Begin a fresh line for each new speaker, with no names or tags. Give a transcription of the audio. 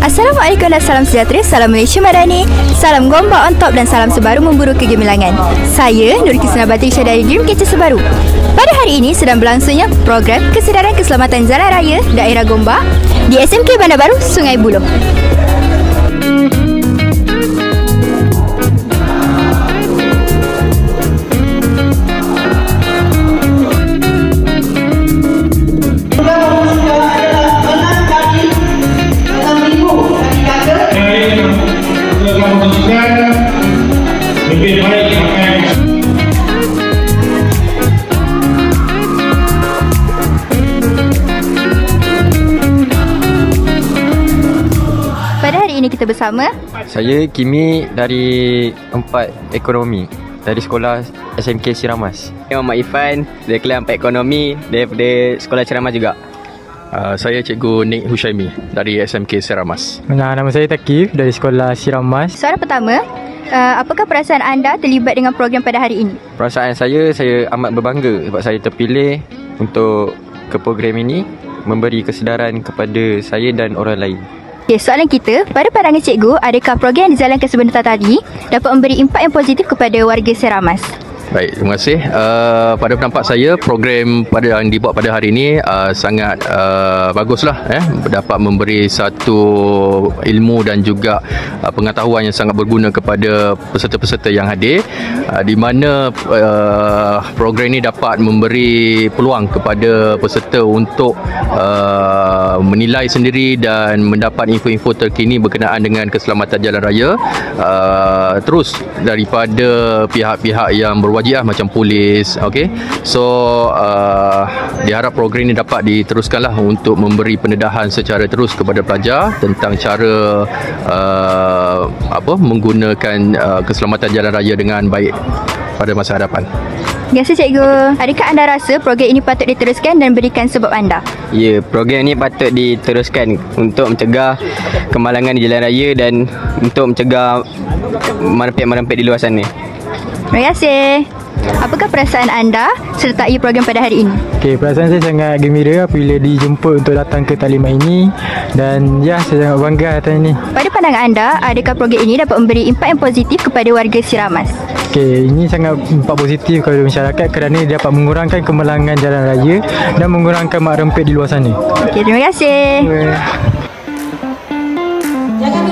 Assalamualaikum dan salam sejahtera, salam Malaysia Madani, salam Gombak on top dan salam sebaru memburu kegemilangan. Saya Nur Kisna Batrisha dari Dreamcatcher Sebaru. Pada hari ini sedang berlangsungnya program kesedaran keselamatan jalan raya daerah Gombak di SMK Bandar Baru, Sungai Buloh. Pada hari ini kita bersama
saya Kimi dari 4 Ekonomi dari sekolah SMK Siramas.
Saya Muhammad Ifan dari kelas 4 Ekonomi daripada sekolah Siramas juga.
Saya Cikgu Nik Hushaimi dari SMK Siramas.
Nama saya Takif dari sekolah Siramas.
Soalan pertama, apakah perasaan anda terlibat dengan program pada hari ini?
Perasaan saya amat berbangga sebab saya terpilih untuk ke program ini, memberi kesedaran kepada saya dan orang lain.
Okay, soalan kita, pada pandangan cikgu, adakah program yang dijalankan sebentar tadi dapat memberi impak yang positif kepada warga Siramas?
Baik, terima kasih. Pada pendapat saya, program yang dibuat pada hari ini sangat baguslah, dapat memberi satu ilmu dan juga pengetahuan yang sangat berguna kepada peserta-peserta yang hadir, di mana program ini dapat memberi peluang kepada peserta untuk menilai sendiri dan mendapat info-info terkini berkenaan dengan keselamatan jalan raya, terus daripada pihak-pihak yang berwajib macam polis. Okay, so diharap program ini dapat diteruskanlah untuk memberi pendedahan secara terus kepada pelajar tentang cara menggunakan keselamatan jalan raya dengan baik pada masa hadapan.
Terima kasih cikgu. Adakah anda rasa program ini patut diteruskan dan berikan sebab anda?
Ya, program ini patut diteruskan untuk mencegah kemalangan di jalan raya dan untuk mencegah merempet-merempet di luar sana.
Terima kasih. Apakah perasaan anda sertai program pada hari ini?
Okey, perasaan saya sangat gembira apabila dijemput untuk datang ke taklimat ini, dan ya, saya sangat bangga atas ini.
Pada pandangan anda, adakah program ini dapat memberi impak yang positif kepada warga Siramas?
Okey, ini sangat impak positif kepada masyarakat kerana dapat mengurangkan kemalangan jalan raya dan mengurangkan mak rempet di luar sana.
Okey, terima kasih. Jangan